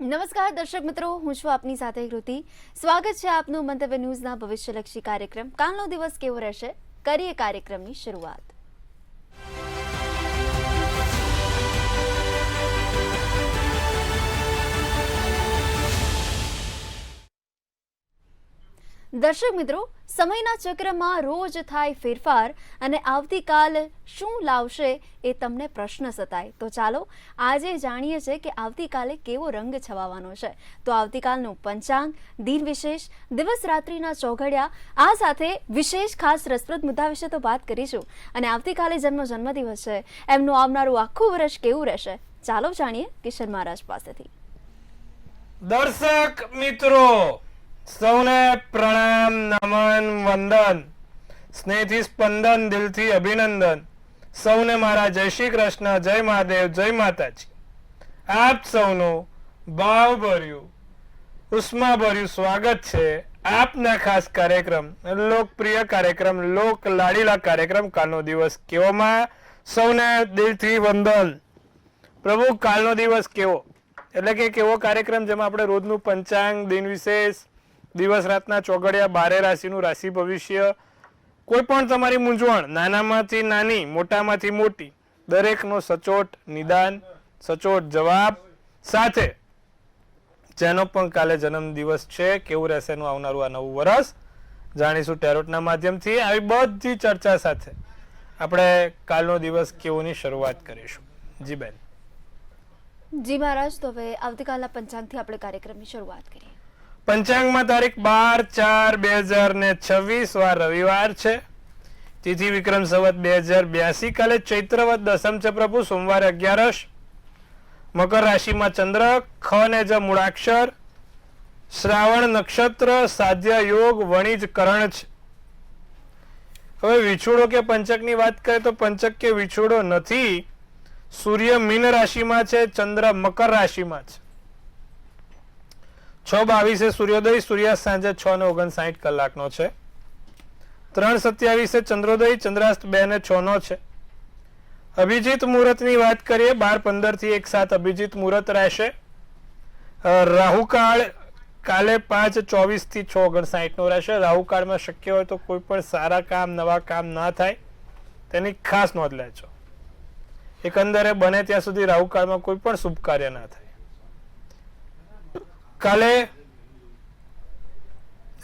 નમસ્કાર દર્શક મિત્રો, હું છું આપની સાથે કૃતિ. સ્વાગત છે આપનું મંતવ્ય ન્યૂઝના ભવિષ્યલક્ષી કાર્યક્રમ કાલનો દિવસ કેવો રહેશે કરીએ કાર્યક્રમની શરૂઆત. દર્શક મિત્રો, સમયના ચક્રમાં રોજ થાય ફેરફાર અને આવતીકાલ શું લાવશે એ તમને પ્રશ્ન સતાય. તો ચાલો આજે જાણીએ છીએ કે આવતીકાલે કેવો રંગ છવાવાનો છે. તો આવતીકાલનું પંચાંગ, દિન વિશેષ, દિવસ રાત્રિના ચોઘડિયા, આ સાથે વિશેષ ખાસ રસપ્રદ મુદ્દા વિશે તો વાત કરીશું. અને આવતીકાલે જન્મદિવસ છે, એમનું આવનારું આખું વર્ષ કેવું રહેશે ચાલો જાણીએ કિશન મહારાજ પાસેથી. દર્શક મિત્રો સૌને પ્રણામ, નમન, વંદન, સ્નેહથી સ્પંદન, દિલથી અભિનંદન. સૌને મારા જય શ્રી કૃષ્ણ, જય મહાદેવ, જય માતાજી. આપ સૌનું ભાવભર્યું, ઉષ્માભર્યું સ્વાગત છે આપના ખાસ કાર્યક્રમ, લોકપ્રિય કાર્યક્રમ, લોક લાડીલા કાર્યક્રમ કાલનો દિવસ કેવોમાં. સૌને દિલથી વંદન. પ્રભુ કાલનો દિવસ કેવો એટલે કે કેવો કાર્યક્રમ જેમાં આપણે રોજનું પંચાંગ, દિન વિશેષ, દિવસ રાતના ચોઘડિયા, 12 રાશિનું રાશિ ભવિષ્ય, કોઈ પણ તમારી મૂંઝવણ, નાનામાંથી નાની, મોટામાંથી મોટી, દરેકનો સચોટ નિદાન, સચોટ જવાબ સાથે જેનો પણ કાલે જન્મ દિવસ છે, કેવું રહેશે એનું આવનારું આ નવું વર્ષ જાણીશું ટેરોટના માધ્યમથી. આવી બધી ચર્ચા સાથે આપણે કાલનો દિવસ કેવોની શરૂઆત કરીશું. જી બેન. જી મહારાજ, તો હવે આવતીકાલના પંચાંગથી આપણે કાર્યક્રમની શરૂઆત કરીએ. પંચાંગમાં તારીખ 12/4/2026 વાર રવિવાર છે. તિથિ વિક્રમ સંવત 2082. કાલે ચૈત્રવદ દસમ છે પ્રભુ, સોમવારે 11. મકર રાશિમાં ચંદ્ર, ખ ને જ મૂળાક્ષર, શ્રાવણ નક્ષત્ર, સાધ્ય યોગ, વણિજ કરણ છે. હવે વિછોડો કે પંચકની વાત કરીએ તો પંચક કે વિછોડો નથી. સૂર્ય મીન રાશિમાં છે, ચંદ્ર મકર રાશિમાં છે. 6:22 સૂર્યોદય, સૂર્યાસ્ત સાંજે 6:59 કલાકનો છે. 3:27 ચંદ્રોદય, ચંદ્રાસ્ત 2:06 છે. અભિજીત મુહૂર્તની વાત કરીએ 12:15 થી 1:07 અભિજીત મુહૂર્ત રહેશે. રાહુકાળ કાલે 5:24 થી 6:59 નો રહેશે. રાહુકાળમાં શક્ય હોય તો કોઈ પણ સારા કામ, નવા કામ ના થાય તેની ખાસ નોંધ લેજો. એકંદરે બને ત્યાં સુધી રાહુકાળમાં કોઈ પણ શુભ કાર્ય ના થાય. કાલે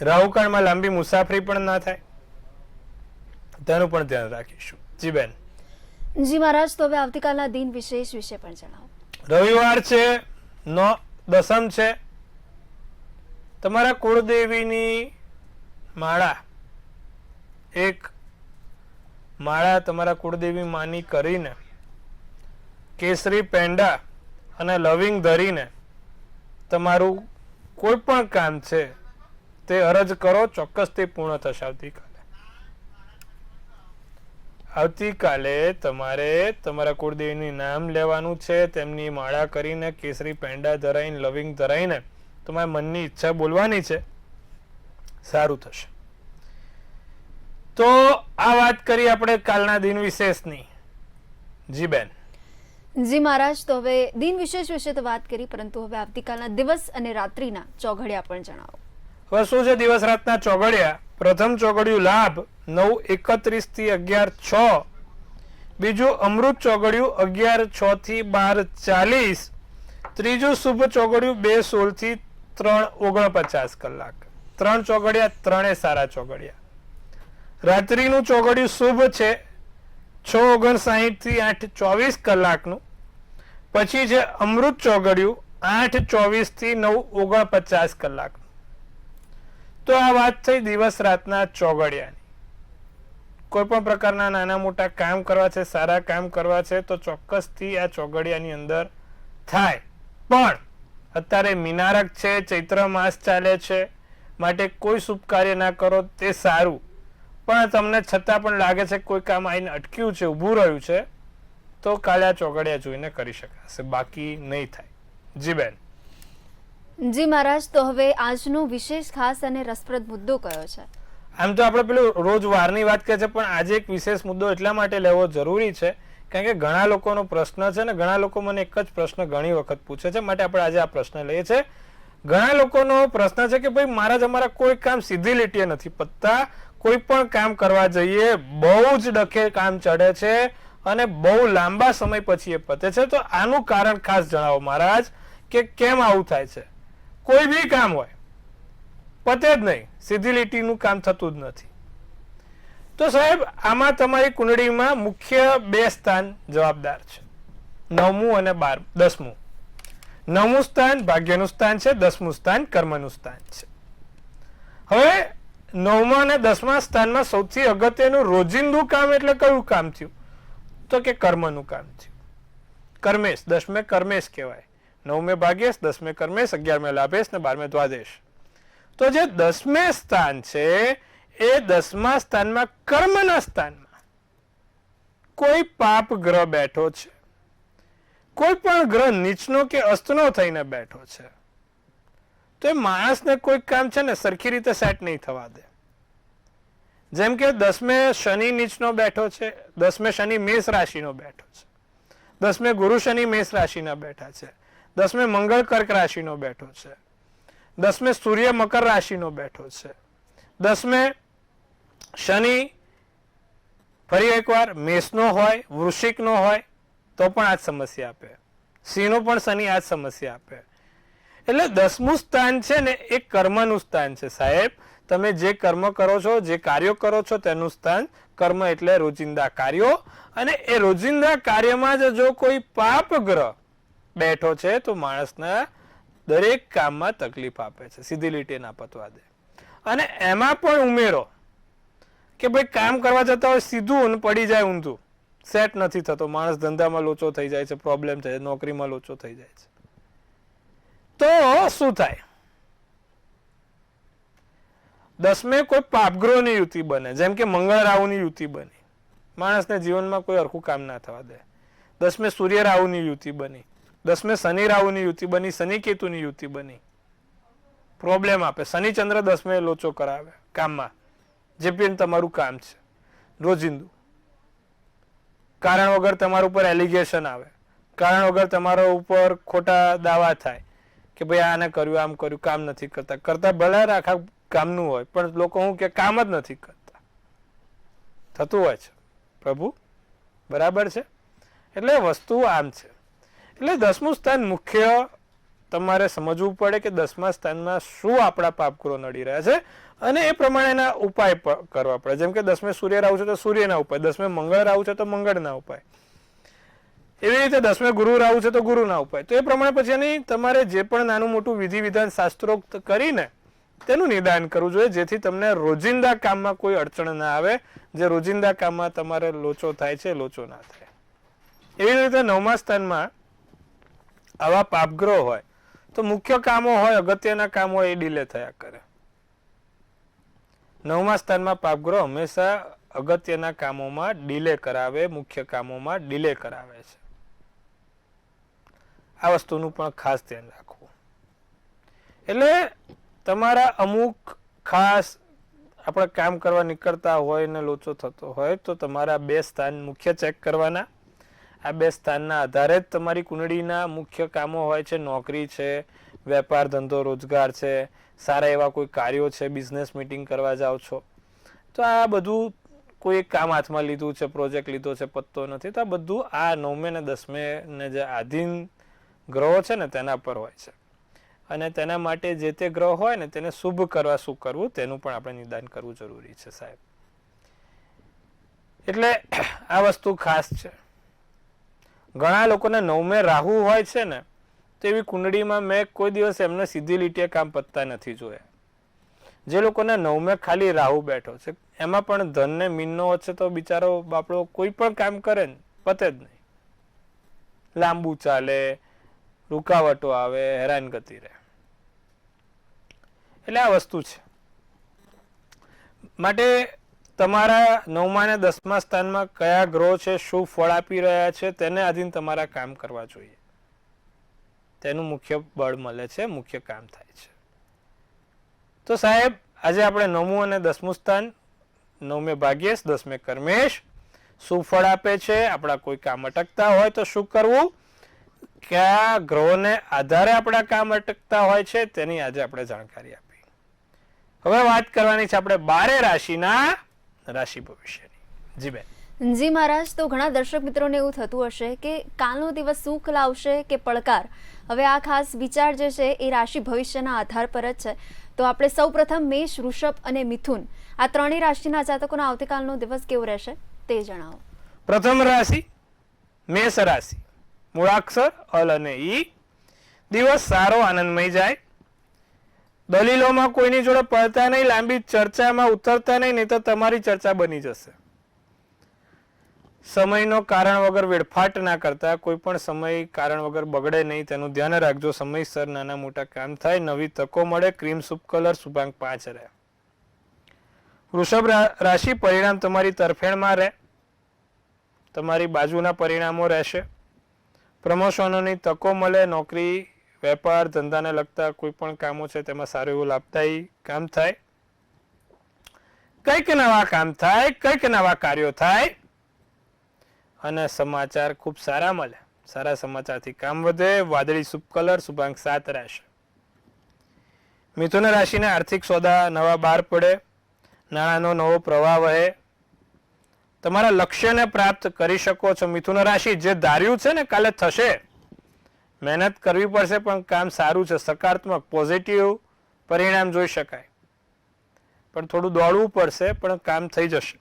રાહુકાળમાં લાંબી મુસાફરી પણ ના થાય તેનું પણ ધ્યાન રાખીશું. જી બેન. જી મહારાજ, તો હવે આવતીકાલના દિન વિશેષ વિશે પણ જણાવો. રવિવાર છે, દસમ છે. તમારા કુળદેવીની માળા, એક માળા તમારા કુળદેવી માની કરીને કેસરી પેંડા અને લવિંગ ધરીને તમારું કોઈ પણ કામ છે તે અરજ કરો, ચોક્કસ તે પૂર્ણ થશે. આવતીકાલે તમારે તમારા કુળદેવીનું નામ લેવાનું છે, તેમની માળા કરીને કેસરી પેંડા ધરાઈને, લવિંગ ધરાઈને તમારા મનની ઈચ્છા બોલવાની છે, સારું થશે. તો આ વાત કરી આપણે કાલના દિન વિશેષની. જી બેન. જી મહારાજ, તો હવે દિન વિશેષ વિશે તો વાત કરી, પરંતુ હવે આવતીકાલના દિવસ અને રાત્રિના ચોઘડિયા પણ જણાવો. હવે શું છે દિવસ રાતના ચોઘડિયા? પ્રથમ ચોઘડિયું લાભ 9:31 થી 11:06. બીજું અમૃત ચોઘડિયું 11:06 થી 12:40. ત્રીજું શુભ ચોઘડિયું 2:16 થી 3:49 કલાક. 3 ચોઘડિયા, 3 સારા ચોઘડિયા. રાત્રિનું ચોઘડિયું શુભ છે 6:59 થી 8:24 કલાકનું. પછી છે અમૃત ચોઘડિયું 8:24 થી 9:49 કલાકનું. તો આ વાત થઈ દિવસ રાતના ચોઘડિયાની. કોઈ પણ પ્રકારના નાના મોટા કામ કરવા છે, સારા કામ કરવા છે તો ચોક્કસથી આ ચોઘડિયાની અંદર થાય. પણ અત્યારે મીનારક છે, ચૈત્ર માસ ચાલે છે, માટે કોઈ શુભ કાર્ય ના કરો તે સારું. પણ તમને છતાં પણ લાગે છે કોઈ કામ આવીને અટક્યું છે, ઊભું રહ્યું છે, તો કાલે આ ચોઘડિયા જોઈને કરી શકાશે, બાકી નહીં થાય. જી બેન. જી મહારાજ, તો હવે આજનો વિશેષ ખાસ અને રસપ્રદ મુદ્દો કયો છે? આમ તો આપણે પેલું રોજ વારની વાત કરીએ છીએ, પણ આજે એક વિશેષ મુદ્દો એટલા માટે લેવો જરૂરી છે કારણ કે ઘણા લોકોનો પ્રશ્ન છે ને ઘણા લોકો મને એક જ પ્રશ્ન ઘણી વખત પૂછે છે, માટે આપણે આજે આ પ્રશ્ન લઈએ છીએ. ઘણા લોકોનો પ્રશ્ન છે કે ભાઈ અમારા કોઈ કામ સીધી લીટીએ નથી પતતા, કોઈ પણ કામ કરવા જઈએ બહુ જ ડખે કામ ચડે છે અને બહુ લાંબા સમય પછી એ પતે છે. તો આનું કારણ ખાસ જણાવો મહારાજ કે કેમ આવું થાય છે. કોઈ બી કામ હોય પતે જ નહીં, સીધી લીટીનું કામ થતું જ નથી. તો સાહેબ આમાં તમારી કુંડળીમાં મુખ્ય 2 સ્થાન જવાબદાર છે, 9મું અને 10મું. 9મું સ્થાન ભાગ્યનું સ્થાન છે, 10મું સ્થાન કર્મનું સ્થાન છે. હવે 9મા અને 10મા સ્થાનમાં સૌથી અગત્યનું રોજિંદુ કામ એટલે કયું કામ થયું? તો કે કર્મનું કામ થયું. કર્મેશ, 10મે કર્મેશ કહેવાય, 9મે ભાગ્યેશ, 10મે કર્મેશ, 11મે લાભેશ ને 12મે દ્વાદેશ. તો જે 10મે સ્થાન છે એ 10મા સ્થાનમાં કર્મના સ્થાનમાં કોઈ પાપ ગ્રહ બેઠો છે, કોઈ પણ ગ્રહ નીચનો કે અસ્તનો થઈને બેઠો છે, તો એ માણસને કોઈ કામ છે ને સરખી રીતે સેટ નહીં થવા દે. જેમ કે 10મે શનિ નીચનો બેઠો છે, 10મે શનિ મેષ રાશિનો બેઠો છે, 10મે ગુરુ શનિ મેષ રાશિના બેઠા છે, 10મે મંગળ કર્ક રાશિનો બેઠો છે, 10મે સૂર્ય મકર રાશિનો બેઠો છે, 10મે શનિ ફરી એકવાર મેષનો હોય, વૃશ્ચિકનો હોય તો પણ આ જ સમસ્યા આપે, સિંહનો પણ શનિ આ જ સમસ્યા આપે. એટલે 10મું સ્થાન છે ને એ કર્મનું સ્થાન છે સાહેબ. તમે જે કર્મ કરો છો, જે કાર્યો કરો છો તેનું સ્થાન કર્મ એટલે રોજિંદા કાર્યો, અને એ રોજિંદા કાર્યમાં જો કોઈ પાપ ગ્રહ બેઠો છે તો માણસના દરેક કામમાં તકલીફ આપે છે, સીધી લીટી ના પતવા દે. અને એમાં પણ ઉમેરો કે ભાઈ કામ કરવા જતા હોય સીધું પડી જાય ઊંધું, સેટ નથી થતો, માણસ ધંધામાં લોચો થઈ જાય છે, પ્રોબ્લેમ થાય છે, નોકરીમાં લોચો થઈ જાય છે. તો શું થાય? 10મે કોઈ પાપગ્રહોની યુતિ બને, જેમ કે મંગળ રાહુની યુતિ બની, માણસને જીવનમાં કોઈ હરખું કામ ના થવા દે. 10મે સૂર્ય રાહુની યુતિ બની, 10મે શનિ રાહુની યુતિ બની, શનિ કેતુની યુતિ બની, પ્રોબ્લેમ આપે. શનિ ચંદ્ર 10મે લોચો કરાવે કામમાં, જે પણ તમારું કામ છે રોજિંદુ. કારણ વગર તમારા ઉપર એલિગેશન આવે, કારણ વગર તમારા ઉપર ખોટા દાવા થાય કે ભાઈ આને કર્યું, આમ કર્યું, કામ નથી કરતા ભલે આખા કામનું હોય પણ લોકો શું કે કામ જ નથી કરતા, થતું હોય છે. પ્રભુ બરાબર છે. એટલે વસ્તુ આમ છે. એટલે 10મું સ્થાન મુખ્ય તમારે સમજવું પડે કે 10મા સ્થાનમાં શું આપણા પાપગ્રહો નડી રહ્યા છે અને એ પ્રમાણેના ઉપાય કરવા પડે. જેમ કે 10મે સૂર્ય રાહુ છે તો સૂર્યના ઉપાય, 10મે મંગળ રાહુ છે તો મંગળના ઉપાય, એવી રીતે 10મે ગુરુ રાહુ છે તો ગુરુના ઉપાય. તો એ પ્રમાણે પછી એની તમારે જે પણ નાનું મોટું વિધિ વિધાન શાસ્ત્રોક્ત કરીને તેનું નિદાન કરવું જોઈએ, જેથી તમને રોજિંદા કામમાં કોઈ અડચણ ના આવે, જે રોજિંદા કામમાં તમારે લોચો થાય છે લોચો ના થાય. એવી રીતે 9મા સ્થાનમાં આવા પાપગ્રહ હોય તો મુખ્ય કામો હોય, અગત્યના કામ હોય એ ડિલે થયા કરે. 9મા સ્થાનમાં પાપગ્રહ હંમેશા અગત્યના કામોમાં ડિલે કરાવે, મુખ્ય કામોમાં ડિલે કરાવે છે. આ વસ્તુનું પણ ખાસ ધ્યાન રાખવું. એટલે તમારા અમુક ખાસ આપણે કામ કરવા નીકળતા હોય ને લોચો થતો હોય તો તમારા 2 સ્થાન મુખ્ય ચેક કરવાના. આ 2 સ્થાનના આધારે જ તમારી કુંડળીના મુખ્ય કામો હોય છે. નોકરી છે, વેપાર ધંધો રોજગાર છે, સારા એવા કોઈ કાર્યો છે, બિઝનેસ મીટિંગ કરવા જાઓ છો તો આ બધું કોઈ એક કામ હાથમાં લીધું છે, પ્રોજેક્ટ લીધો છે, પત્તો નથી, તો આ બધું આ 9મે ને 10મે ને જે આધીન ગ્રહો છે ને તેના પર હોય છે. અને તેના માટે જે તે ગ્રહ હોય ને તેને શુભ કરવા શું કરવું તેનું પણ આપણે નિદાન કરવું જરૂરી છે સાહેબ. એટલે આ વસ્તુ ખાસ છે. ઘણા લોકોને 9મે રાહુ હોય છે ને તો એવી કુંડળીમાં મેં કોઈ દિવસ એમને સીધી લીટીએ કામ પતતા નથી જોયા. જે લોકોને 9મે ખાલી રાહુ બેઠો છે એમાં પણ ધન ને મીનનો છે તો બિચારો બાપડો કોઈ પણ કામ કરે ને પતે જ નહીં, લાંબુ ચાલે, રૂકાવટો આવે, હેરાનગતિ રહે. એટલે આ વસ્તુ છે. માટે તમારા 9મા અને 10મા સ્થાનમાં કયા ગ્રહો છે, શું ફળ આપી રહ્યા છે તેને આધીન તમારા કામ કરવા જોઈએ. તેનું મુખ્ય બળ મળે છે, મુખ્ય કામ થાય છે. તો સાહેબ આજે આપણે 9મું અને 10મું સ્થાન, 9મે ભાગ્યેશ, 10મે કર્મેશ, શું ફળ આપે છે, આપણા કોઈ કામ અટકતા હોય તો શું કરવું, કયા ગ્રહોને આધારે આપણા કામ અટકતા હોય છે તેની આજે આપણે જાણકારી આપી. હવે વાત કરવાની છે આપણે 12 રાશિના રાશિ ભવિષ્યની. જી બેન. જી મહારાજ, તો ઘણા દર્શક મિત્રોને એવું થતું હશે કે કાલનો દિવસ સુખ લાવશે કે પડકાર. હવે આ ખાસ વિચાર જે છે એ રાશિ ભવિષ્યના આધાર પર જ છે. તો આપણે સૌપ્રથમ મેષ, વૃષભ અને મિથુન આ ત્રણેય રાશિના જાતકોના આવતીકાલનો દિવસ કેવો રહેશે તે જણાવો. પ્રથમ રાશિ મેષ રાશિ, મૂળાક્ષર અલ અને ઈ. દિવસ સારો આનંદમય જાય. દલીલોમાં કોઈની જોડે પડતા નહીં, લાંબી ચર્ચામાં ઉતરતા નહીં તો તમારી ચર્ચા બની જશે. સમયનો કારણ વગર વેડફાટ ના કરતા, કોઈ પણ સમય કારણ વગર બગડે નહીં તેનું ધ્યાન રાખજો. સમયસર નાના મોટા કામ થાય, નવી તકો મળે. ક્રીમ શુભ કલર, શુભાંક 5 રહે. વૃષભ રાશિ, પરિણામ તમારી તરફેણમાં રહે, તમારી બાજુના પરિણામો રહેશે. પ્રમોશનોની તકો મળે. નોકરી, વેપાર, ધંધાને લગતા કોઈ પણ કામો છે તેમાં સારું એવું લાભદાયી કામ થાય. કંઈક નવા કામ થાય, કંઈક નવા કાર્યો થાય અને સમાચાર ખૂબ સારા મળે. સારા સમાચારથી કામ વધે. વાદળી શુભ કલર, શુભાંક 7 રહેશે. મિથુન રાશિને આર્થિક સોદા નવા બહાર પડે. નાણાંનો નવો પ્રવાહ વહે. તમારા લક્ષ્યને પ્રાપ્ત કરી શકો છો. મિથુન રાશિ, જે ધાર્યું છે ને કાલે થશે. મહેનત કરવી પડશે પણ કામ સારું છે, સકારાત્મક પોઝિટિવ પરિણામ જોઈ શકાય. પણ થોડું દોડવું પડશે પણ કામ થઈ જશે.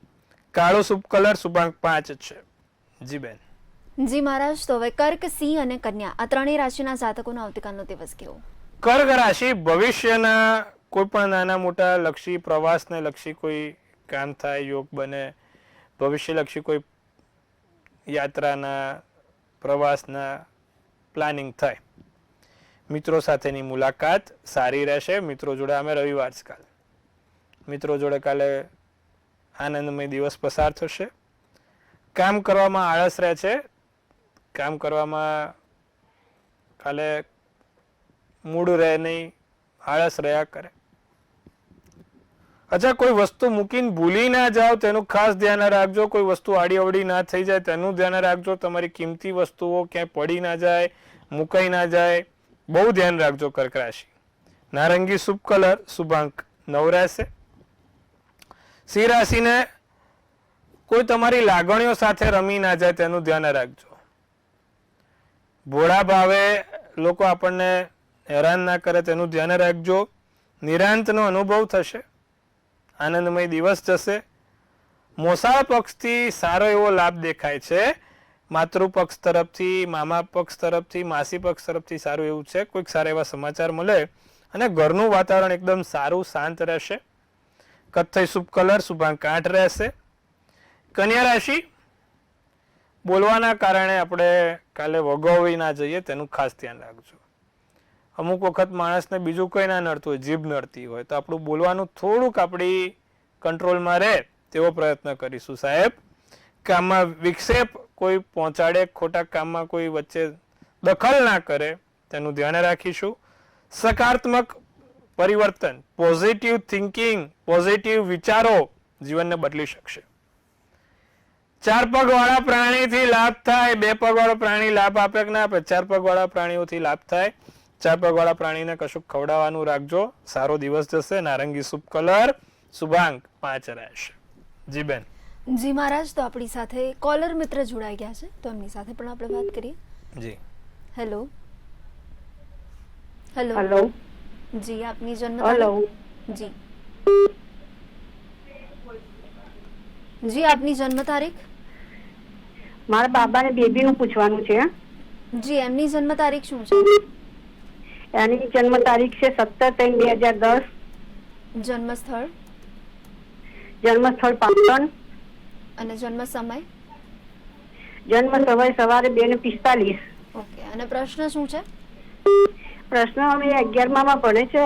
કાળો શુભ કલર, શુભાંક 5 છે. જી બેન. જી મહારાજ, તો હવે કર્ક, સિંહ અને કન્યા આ ત્રણેય રાશિના જાતકોનો આવતીકાલનો દિવસ કેવો. કર્ક રાશિ, ભવિષ્યના કોઈ પણ નાના મોટા લક્ષી, પ્રવાસને લક્ષી કોઈ કામ થાય, યોગ બને. ભવિષ્યલક્ષી કોઈ યાત્રાના, પ્રવાસના પ્લાનિંગ થાય. મિત્રો સાથેની મુલાકાત સારી રહેશે. મિત્રો જોડે અમે રવિવાર કાલે મિત્રો જોડે કાલે આનંદમય દિવસ પસાર થશે. કામ કરવામાં આળસ રહે છે. કામ કરવામાં કાલે મૂડ રહે નહીં, આળસ રહ્યા કરે. અચ્છા, કોઈ વસ્તુ મૂકીને ભૂલી ના જાઓ તેનું ખાસ ધ્યાન રાખજો. કોઈ વસ્તુ આડી અવડી ના થઈ જાય તેનું ધ્યાન રાખજો. તમારી કિંમતી વસ્તુઓ ક્યાંય પડી ના જાય, મુકાઈ ના જાય, બહુ ધ્યાન રાખજો. કર્ક રાશિ, નારંગી શુભ કલર, શુભાંક 9 રહેશે. સિંહ રાશિને કોઈ તમારી લાગણીઓ સાથે રમી ના જાય તેનું ધ્યાન રાખજો. ભોળા ભાવે લોકો આપણને હેરાન ના કરે તેનું ધ્યાન રાખજો. નિરાંતનો અનુભવ થશે. આનંદમય દિવસ જશે. મોસાળ પક્ષથી સારો એવો લાભ દેખાય છે. માતૃપક્ષ તરફથી, મામા પક્ષ તરફથી, માસી પક્ષ તરફથી સારું એવું છે. કોઈક સારા એવા સમાચાર મળે અને ઘરનું વાતાવરણ એકદમ સારું, શાંત રહેશે. કથ્થઈ શુભ કલર, શુભાંક 8 રહેશે. કન્યા રાશિ, બોલવાના કારણે આપણે કાલે વગોવી ના જઈએ તેનું ખાસ ધ્યાન રાખજો. અમુક વખત માણસને બીજું કંઈ ના નડતું હોય, જીભ નડતી હોય તો આપણું બોલવાનું થોડુંક આપણી કંટ્રોલમાં રહે તેવો પ્રયત્ન કરીશું સાહેબ. કામમાં વિક્ષેપ કોઈ પહોંચાડે, ખોટા કામમાં કોઈ વચ્ચે દખલ ના કરે તેનું ધ્યાન રાખીશું. સકારાત્મક પરિવર્તન, પોઝિટિવ થિંકિંગ, પોઝિટિવ વિચારો જીવનને બદલી શકશે. 4 પગવાળા પ્રાણીથી લાભ થાય. 2 પગવાળો પ્રાણી લાભ આપે કે ના આપે, 4 પગવાળા પ્રાણીઓથી લાભ થાય. 4 પગવાળા પ્રાણીને કશું ખવડાવવાનું રાખજો. સારો દિવસ જશે. નારંગી શુભ કલર, શુભાંક 5 રહેશે. જી બેન. જી મહારાજ, તો આપણી સાથે કોલર મિત્ર જોડાઈ ગયા છે તો એમની સાથે પણ આપણે વાત કરીએ. જી. હેલો. હેલો. હેલો. જી, આપની જન્મ હેલો. જી જી આપની જન્મ તારીખ. મારા બાબાને બેબીનું પૂછવાનું છે. જી, એમની જન્મ તારીખ શું છે? એની જન્મ તારીખ છે 17/3/2010. જન્મ સ્થળ જન્મ સ્થળ પાટણ. અને જન્મ સમય? જન્મ સમય સવારે 2:45. ઓકે. અને પ્રશ્ન શું છે? પ્રશ્ન અમે 11માં ભણે છે.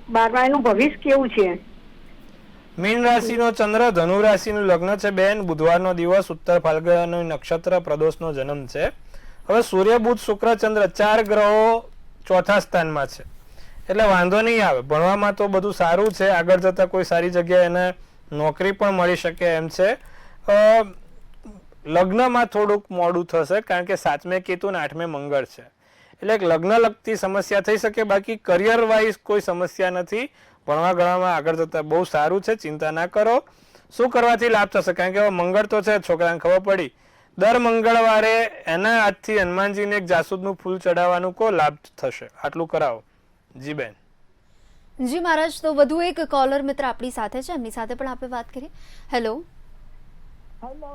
12મા એનું ભવિષ્ય કેવું છે? મીન રાશિનો ચંદ્ર, ધનુ રાશિનું લગ્ન છે બેન. બુધવારનો દિવસ, ઉત્તર ફાલ્ગુની નક્ષત્ર, પ્રદોષનો જન્મ છે. હવે સૂર્ય, બુધ, શુક્ર, ચંદ્ર 4 ગ્રહો ચોથા સ્થાનમાં છે એટલે વાંધો નહીં આવે. ભણવામાં તો બધું સારું છે. આગળ જતા કોઈ સારી જગ્યાએ એને નોકરી પણ મળી શકે એમ છે. લગ્નમાં થોડુંક મોડું થશે, કારણ કે 7મે કેતુ ને 8મે મંગળ છે, એટલે એક લગ્ન લગતી સમસ્યા થઈ શકે. બાકી કરિયર વાઇઝ કોઈ સમસ્યા નથી. ભણવા ગણવામાં આગળ જતા બહુ સારું છે, ચિંતા ના કરો. શું કરવાથી લાભ થશે? કારણ કે હવે મંગળ તો છે, છોકરાને ખબર પડી. દર મંગળવારે એના હાથથી હનુમાનજીને એક જાસૂદનું ફૂલ ચડાવવાનું કહો, લાભ થશે. આટલું કરાવો. જી બેન. જી મહારાજ, તો વધુ એક કોલર મિત્ર આપણી સાથે છે, એમની સાથે પણ આપણે વાત કરીએ. હેલો. હેલો.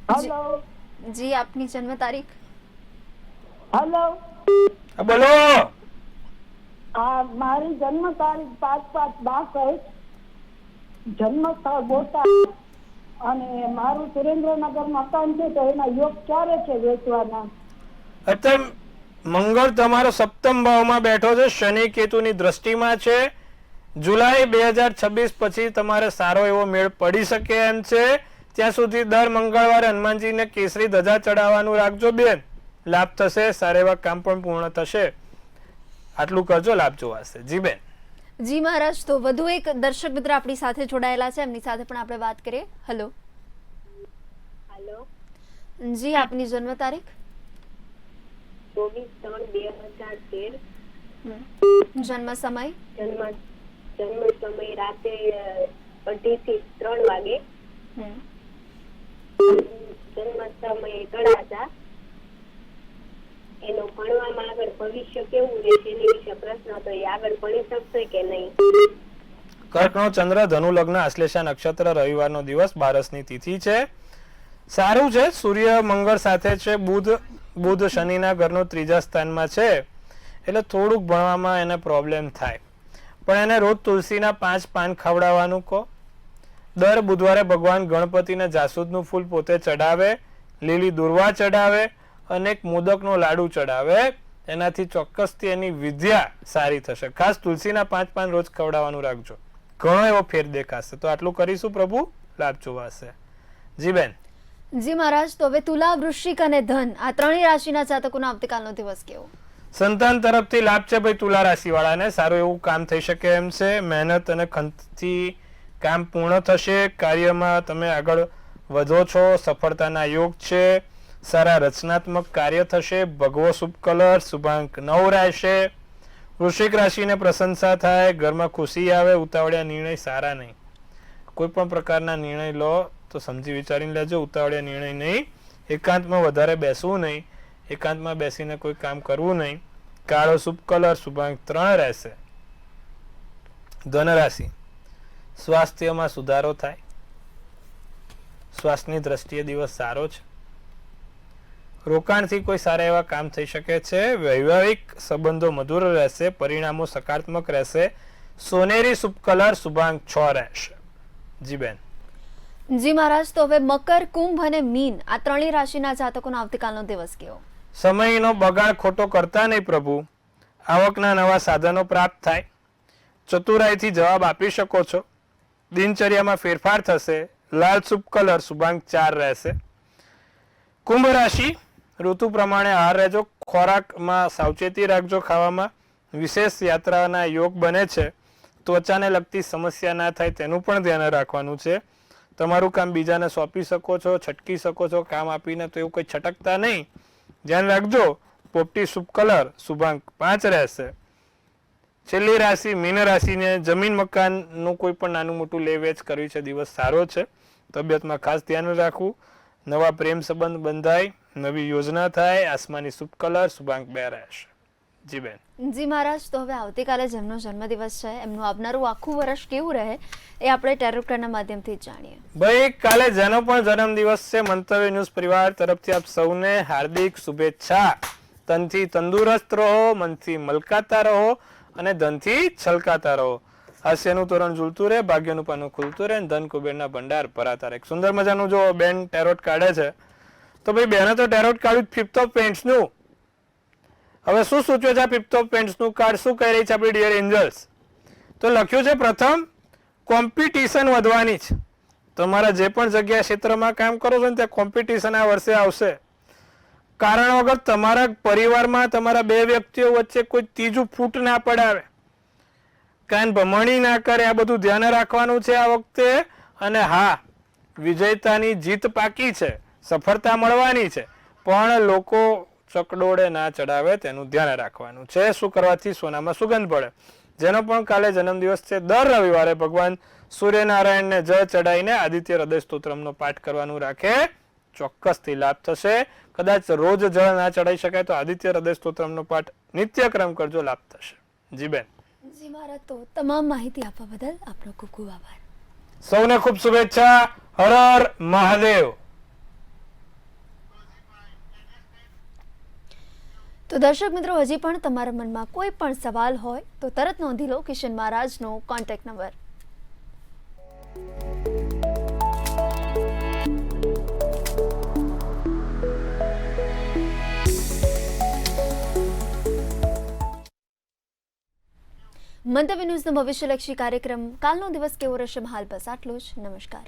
જી. હેલો. જી, આપની જન્મ તારીખ? હેલો. બોલો. મારી જન્મ તારીખ 5/5/62, જન્મ સ્થળ બોટાદ, અને મારું સુરેન્દ્રનગર મકાન છે. તો એના યોગ ક્યારે છે વેચવાના? અત્યારે મંગળ તમારો 7મ ભાવમાં બેઠો છે, શનિ કેતુની દ્રષ્ટિમાં છે. જુલાઈ 2026 પછી તમારે સારો એવો મેળ પડી શકે એમ છે. ત્યાં સુધી દર મંગળવારે હનુમાનજીને કેસરી ધજા ચડાવવાનું રાખજો બેન, લાભ થશે. સારા એવા કામ પણ પૂર્ણ થશે. આટલું કરજો, લાભ જોવાશે. જી બેન. જી મહારાજ, તો વધુ એક દર્શક મિત્ર આપણી સાથે જોડાયેલા છે, એમની સાથે પણ આપણે વાત કરીએ. હેલો. હેલો. જી, આપની જન્મ તારીખ? 24/3/2013. જન્મ સમય? જન્મ સમય રાતે 2:30 થી 3 વાગે. જન્મ સમય તળાજા. એનો ભણવામાં આગળ ભવિષ્ય કેવું રહેશે એની વિશે પ્રશ્ન હતો. એ આગળ ભણી શકશે કે નહીં? કર્કનો ચંદ્ર, ધનુ લગ્ન, આશ્લેષા નક્ષત્ર, રવિવારનો દિવસ, 12ની તિથિ છે. સારું છે. સૂર્ય મંગળ સાથે છે. બુધ શનિના ઘરનો 3જા સ્થાનમાં છે, એટલે થોડુંક ભણવામાં એને પ્રોબ્લેમ થાય. પણ એને રોજ તુલસીના 5 પાન ખવડાવવાનું કહો. દર બુધવારે ભગવાન ગણપતિને જાસૂદનું ફૂલ પોતે ચડાવે, લીલી દુર્વા ચડાવે અને એક મોદકનો લાડુ ચડાવે. એનાથી ચોક્કસથી એની વિદ્યા સારી થશે. ખાસ તુલસીના 5 પાન રોજ ખવડાવવાનું રાખજો, ઘણો એવો ફેર દેખાશે. તો આટલું કરીશું પ્રભુ, લાભ જોવાશે. જી બેન. જી મહારાજ, તો હવે તુલા, વૃશ્ચિક અને ધન આ ત્રણેય રાશિના જાતકોનો આવતીકાલનો દિવસ કેવો? સંતાન તરફથી લાભ છે ભાઈ. તુલા રાશિ વાળાને સારું એવું કામ થઈ શકે એમ છે. મહેનત અને ખંતથી કામ પૂર્ણ થશે. કાર્યમાં તમે આગળ વધો છો, સફળતાના યોગ છે. સારા રચનાત્મક કાર્ય થશે. ભગવો શુભ કલર, શુભાંક 9 રહેશે. વૃશ્ચિક રાશિને પ્રશંસા થાય, ઘરમાં ખુશી આવે. ઉતાવળિયા નિર્ણય સારા નહીં. કોઈ પણ પ્રકારના નિર્ણય લો તો સમજી વિચારીને લેજો, ઉતાવળિયા નિર્ણય નહીં. એકાંતમાં વધારે બેસવું નહીં, એકાંતમાં બેસીને કોઈ કામ કરવું નહીં. કાળો શુભ કલર, શુભાંક 3 રહેશે. ધન રાશિ, સ્વાસ્થ્યમાં સુધારો થાય. શ્વાસની દ્રષ્ટિએ દિવસ સારો છે. રોકાણથી કોઈ સારા એવા કામ થઈ શકે છે. વૈવાહિક સંબંધો મધુર રહેશે. પરિણામો સકારાત્મક રહેશે. સોનેરી શુભ કલર, શુભાંક 6 રહેશે. જી બેન. જી મહારાજ, તો હવે મકર, કુંભ અને મીન આ ત્રણેય રાશિના જાતકોનો આવતીકાલનો દિવસ કેવો? સમયનો બગાડ ખોટો કરતા નહીં પ્રભુ. આવકના નવા સાધનો પ્રાપ્ત થાય. ચતુરાઈથી જવાબ આપી શકો છો. દિનચર્યામાં ફેરફાર થશે. લાલ શુભ કલર, શુભાંક 4 રહેશે. કુંભ રાશિ, ઋતુ પ્રમાણે આહાર રહેજો. ખોરાકમાં સાવચેતી રાખજો. ખાવામાં વિશેષ યાત્રાના યોગ બને છે. ત્વચાને લગતી સમસ્યા ના થાય તેનું પણ ધ્યાન રાખવાનું છે. તમારું કામ બીજાને સોંપી શકો છો, છટકી શકો છો કામ આપીને, તો એવું કંઈ છટકતા નહીં. ધ્યાન રાખજો. પોપટી શુભ કલર, શુભાંક 5 રહેશે. છેલ્લી રાશિ મીન રાશિને જમીન મકાનનું કોઈ પણ નાનું મોટું લે વેચ કરવી છે. દિવસ સારો છે. તબિયતમાં ખાસ ધ્યાન રાખવું. નવા પ્રેમ સંબંધ બંધાય, નવી યોજના થાય. આસમાની શુભ કલર, શુભાંક 2 રહેશે. જી બેન. જી મહારાજ, તો હવે આવતીકાલે જેમનો જન્મદિવસ છે એમનું આવનારું આખું વર્ષ કેવું રહે એ આપણે ટેરો કાર્ડના માધ્યમથી જ જાણીએ. ભાઈ, કાલે જેનો પણ જન્મદિવસ છે, મંતવ્ય ન્યૂઝ પરિવાર તરફથી આપ સૌને હાર્દિક શુભેચ્છા. તનથી તંદુરસ્ત રહો, મનથી મલકાતા રહો અને ધનથી છલકાતા રહો. હાસ્યનું તોરણ ઝૂલતું રહે, ભાગ્યનું પાનું ખુલતું રહે, ધન કુબેરના ભંડાર ભરાતા રહે. એક સુંદર મજાનું જો બેન ટેરોટ કાઢે છે, તો ભાઈ બેને તો ટેરોટ કાઢ્યું 5th ઓફ પેન્ટ્સનું. હવે શું સૂચવે છે આ 5th ઓફ પેન્ટ્સનું કાર્ડ? શું કહી રહી છે આપણી ડિયર એન્જલ્સ? તો લખ્યું છે પ્રથમ કોમ્પિટિશન વધવાની છે. તમારા જે પણ જગ્યા ક્ષેત્રમાં કામ કરો છો ને ત્યાં કોમ્પિટિશન આ વર્ષે આવશે. કારણ વગર તમારા પરિવારમાં તમારા 2 વ્યક્તિઓ વચ્ચે કોઈ ત્રીજું ફૂટ ના પડાવે, કાન ભમણી ના કરે. આ બધું ધ્યાન રાખવાનું છે આ વખતે. અને હા, વિજેતાની જીત પાકી છે, સફળતા મળવાની છે, પણ લોકો ચકડોળે ના ચડાવે તેનું ધ્યાન રાખવાનું છે. શું કરવાથી સોનામાં સુગંધ પડે? જેનો પણ કાલે જન્મદિવસ છે, દર રવિવારે ભગવાન સૂર્યનારાયણને જળ ચડાવીને આદિત્ય હૃદય સ્તોત્રમનો પાઠ કરવાનું રાખે, ચોક્કસથી લાભ થશે. કદાચ રોજ જળ ના ચડાવી શકાય તો આદિત્ય હૃદય સ્તોત્રમનો પાઠ નિત્યક્રમ કરજો, લાભ થશે. જી બેન. જી મારા તો તમામ માહિતી આપવા બદલ આપનો ખૂબ ખૂબ આભાર. સૌને ખૂબ શુભેચ્છા. હર હર મહાદેવ. તો દર્શક મિત્રો, હજી પણ તમારા મનમાં કોઈ પણ સવાલ હોય તો તરત નોંધી લો કિશન મહારાજનો કોન્ટેક્ટ નંબર. મંતવ્ય ન્યૂઝનો ભવિષ્યલક્ષી કાર્યક્રમ કાલનો દિવસ કેવો રહેશે હાલ બસ આટલું જ. નમસ્કાર.